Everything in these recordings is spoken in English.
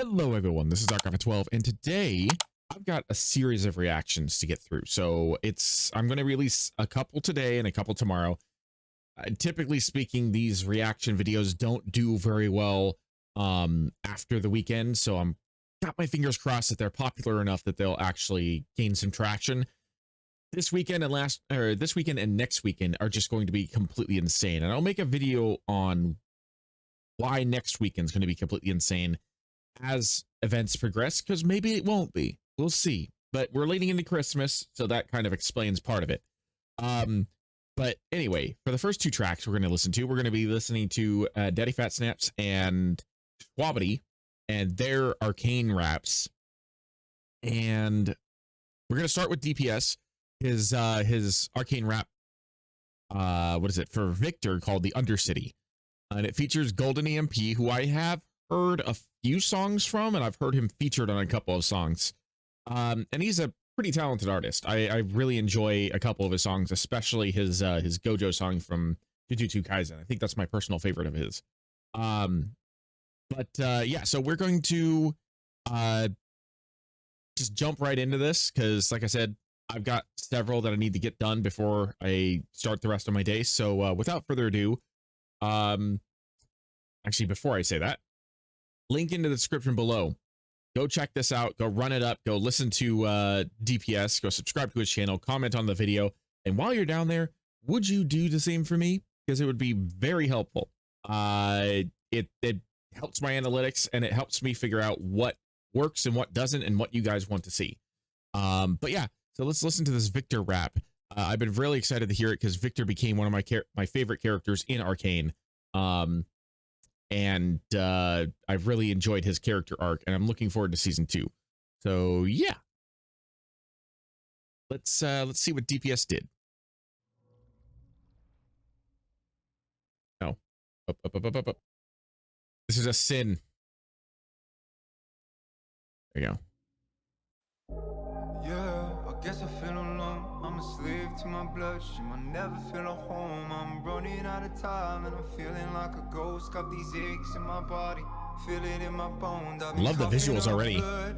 Hello everyone, this is Dark12, and today I've got a series of reactions to get through. So I'm going to release a couple today and a couple tomorrow. Typically speaking, these reaction videos don't do very well after the weekend, so I'm got my fingers crossed that they're popular enough that they'll actually gain some traction. This weekend and next weekend are just going to be completely insane, and I'll make a video on why next weekend's going to be completely insane as events progress, because maybe it won't be. We'll see. But we're leading into Christmas, so that kind of explains part of it. But anyway, for the first two tracks we're going to listen to, we're going to be listening to Daddyphatsnaps and GoldenEMP and their Arcane raps. And we're going to start with DPS, his Arcane rap, what is it, for Viktor, called the Undercity. And it features GoldenEMP, who I have heard a few songs from, and I've heard him featured on a couple of songs. And he's a pretty talented artist. I really enjoy a couple of his songs, especially his Gojo song from Jujutsu Kaisen. I think that's my personal favorite of his. Yeah, so we're going to just jump right into this, because like I said, I've got several that I need to get done before I start the rest of my day. So without further ado, actually, before I say that, link in the description below. Go check this out. Go run it up. Go listen to DPS. Go subscribe to his channel. Comment on the video. And while you're down there, would you do the same for me? Because it would be very helpful. It helps my analytics, and it helps me figure out what works and what doesn't, and what you guys want to see. But yeah, so let's listen to this Viktor rap. I've been really excited to hear it because Viktor became one of my favorite characters in Arcane. And I've really enjoyed his character arc, and I'm looking forward to season 2. So yeah, let's see what DPS did. No, up. This is a sin. There you go. Yeah, I guess I feel alone. I'm a slave to my bloodstream. I never feel at home. I'm running out of time, and I'm feeling like a ghost. Got these aches in my body, feel it in my bones. Love the visuals already. I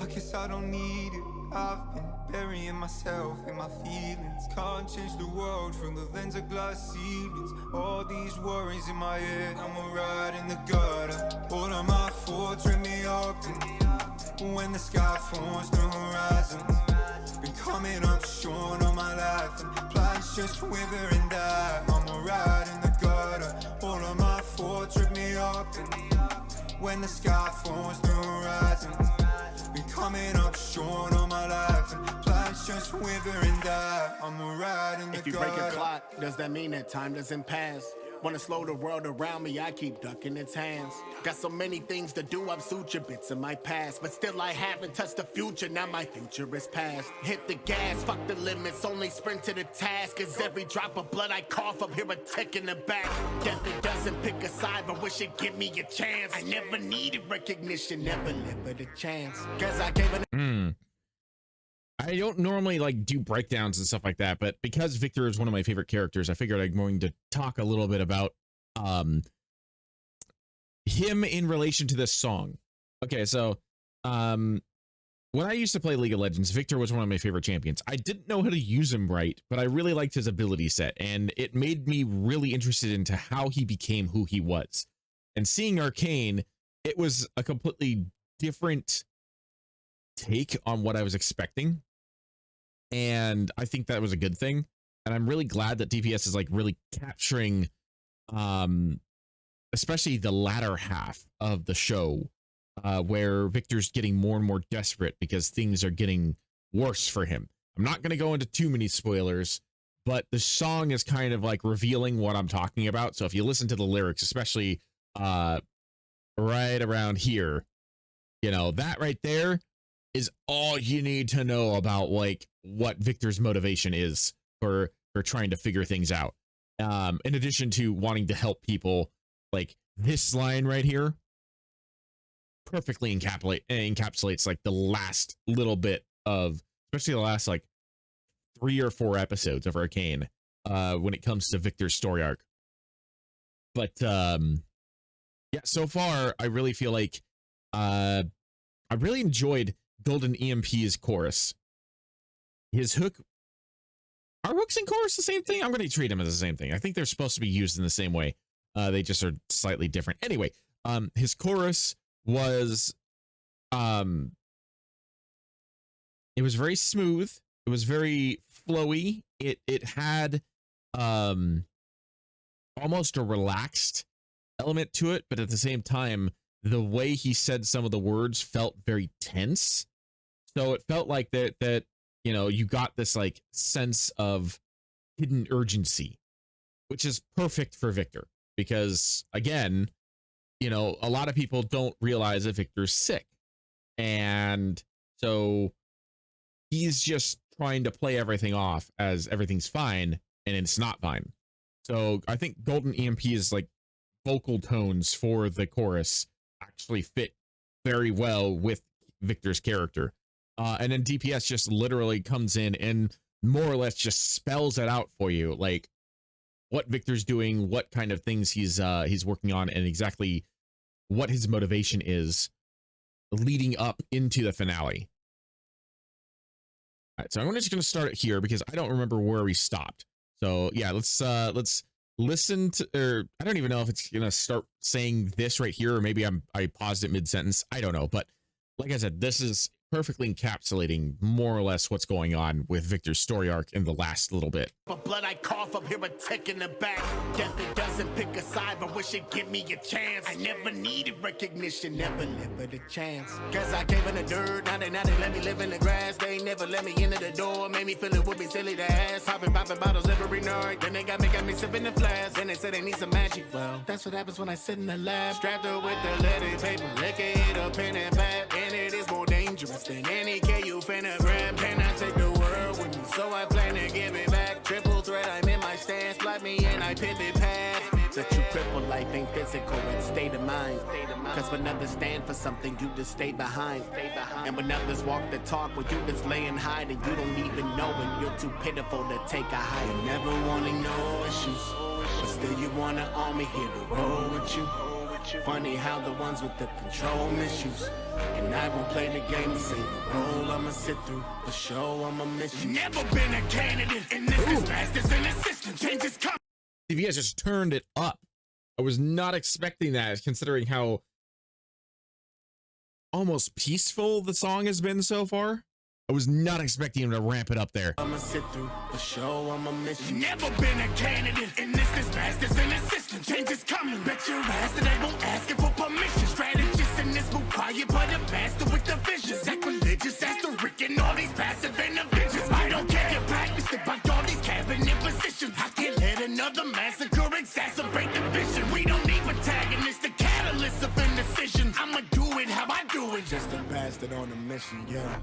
guess I don't need it. I've been burying myself in my feelings. Can't change the world from the lens of glass ceilings. All these worries in my head, I'm a ride in the gutter. All of my thoughts rip me up, and when the sky forms the horizon, been coming up short on my life, and plans just wither and die. I'm a ride in the gutter. All of my thoughts rip me up, and when the sky forms the horizon, been coming up short on my life, and plans just wither and die. I'm a ride in the gutter. If you break a clock, does that mean that time doesn't pass? Wanna slow the world around me, I keep ducking its hands. Got so many things to do, I've sutured bits of my past, but still I haven't touched the future, now my future is past. Hit the gas, fuck the limits, only sprint to the task. Cause every drop of blood I cough up, hear a tick in the back. Death, it doesn't pick a side, but wish it'd give me a chance. I never needed recognition, never lived with a chance. Cause I gave an I don't normally like do breakdowns and stuff like that, but because Viktor is one of my favorite characters, I figured I'm going to talk a little bit about him in relation to this song. Okay, so when I used to play League of Legends, Viktor was one of my favorite champions. I didn't know how to use him right, but I really liked his ability set, and it made me really interested into how he became who he was. And seeing Arcane, it was a completely different take on what I was expecting, and I think that was a good thing. And I'm really glad that DPS is like really capturing especially the latter half of the show, where Viktor's getting more and more desperate because things are getting worse for him. I'm not going to go into too many spoilers, but the song is kind of like revealing what I'm talking about. So if you listen to the lyrics, especially right around here, you know, that right there is all you need to know about like what Viktor's motivation is for trying to figure things out. In addition to wanting to help people, like this line right here perfectly encapsulates like the last little bit of, especially the last like 3 or 4 episodes of Arcane, when it comes to Viktor's story arc. But yeah, so far I really feel like I really enjoyed GoldenEMP's chorus. His hook. Are hooks and chorus the same thing? I'm going to treat them as the same thing. I think they're supposed to be used in the same way. They just are slightly different. Anyway, his chorus was, it was very smooth. It was very flowy. It had, almost a relaxed element to it, but at the same time, the way he said some of the words felt very tense. So it felt like that you know, you got this like sense of hidden urgency, which is perfect for Viktor because again, you know, a lot of people don't realize that Viktor's sick. And so he's just trying to play everything off as everything's fine and it's not fine. So I think GoldenEMP's like vocal tones for the chorus actually fit very well with Viktor's character. And then DPS just literally comes in and more or less just spells it out for you, like what Viktor's doing, what kind of things he's working on, and exactly what his motivation is leading up into the finale. All right, so I'm just going to start it here because I don't remember where we stopped. So yeah, let's listen to, or I don't even know if it's going to start saying this right here, or maybe I paused it mid-sentence. I don't know, but like I said, this is perfectly encapsulating more or less what's going on with Viktor's story arc in the last little bit. But blood I cough up here a tick in the back. Death it doesn't pick a side, but wish it give me a chance. I never needed recognition, never lived a chance. Guess I came in the dirt, now they let me live in the grass. They never let me into the door, made me feel it would be silly to ask. Popping bottles every night, then they got me sipping the flask. Then they said they need some magic, well, that's what happens when I sit in the lab. Strapped up with the leaded paper, lick it up in and pad. And it is more dangerous than any K you finna grab. Can I take the world with me? So I plan to give it back. Triple threat, I'm in my stance. Block me and I pivot past. The true cripple life ain't physical, it's state of mind. Cause when others stand for something, you just stay behind. And when others walk the talk, well, you just lay and hide and you don't even know it. You're too pitiful to take a high. You never wanting no issues, but still you want an army here to roll with you. Funny how the ones with the control misuse. And I won't play the game and say the role I'ma sit through. For sure I'ma miss you. Never been a candidate, and this is fast as an assistant. Changes come. CVS just turned it up. I was not expecting that, considering how almost peaceful the song has been so far. I was not expecting him to ramp it up there. I'ma sit through, for sure I'ma miss you. Never been a candidate, and this is fast as an assistant. Changes coming, bet your ass that I won't ask it for permission. Strategist in this move, quiet but a master with the vision. Sacrilegious as the Rick and all these passive interventions. I don't care your practice about all these cabinet positions. I can't let another massacre exacerbate the vision. We don't need protagonists, the catalyst of indecision. I'ma do it how I do it. Just a bastard on a mission, yeah.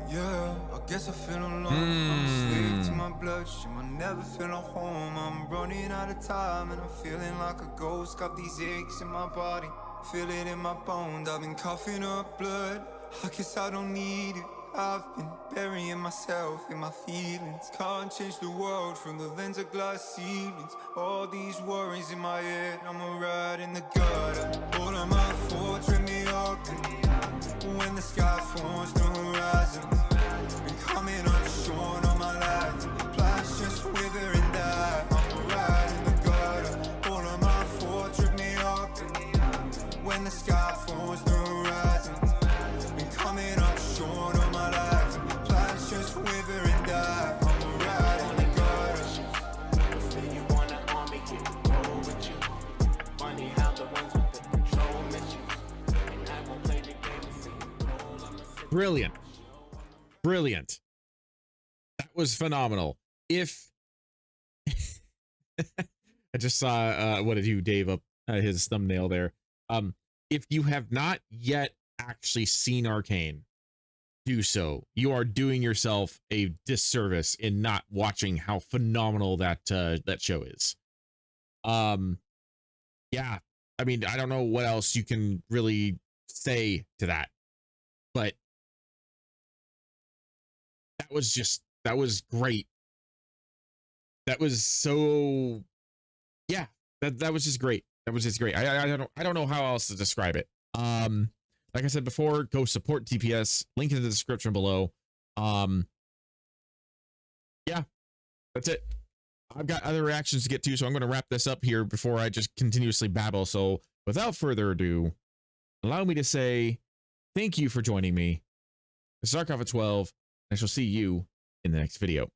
Yeah, I guess I feel alone. I'm a slave to my bloodstream. I never feel at home. I'm running out of time and I'm feeling like a ghost. Got these aches in my body, feel it in my bones. I've been coughing up blood. I guess I don't need it. I've been burying myself in my feelings. Can't change the world from the lens of glass ceilings. All these worries in my head, I'm a ride in the gutter. All of my thoughts rip me up. When the sky forms the horizon, been coming up short on my life. Plants just wither and die. I'm a ride in the gutter. All of my thoughts rip me up. When the sky forms the horizon, been coming up short on my life. Plants just wither and die. I'm a ride in the gutter. Say you want an army here to roll with you. Funny how the ones with the control miss you. And I won't play the game and say the role I'ma sit. Brilliant. Brilliant. That was phenomenal. If I just saw what did you Dave up his thumbnail there. If you have not yet actually seen Arcane, do so. You are doing yourself a disservice in not watching how phenomenal that that show is. Yeah, I mean, I don't know what else you can really say to that, but that was great. That was so, yeah, that was just great. That was just great. I don't know how else to describe it. Like like I said before, go support DPS. Link in the description below. Yeah, that's it. I've got other reactions to get to, so I'm going to wrap this up here before I just continuously babble. So without further ado, allow me to say thank you for joining me. This is Arcane 12, and I shall see you in the next video.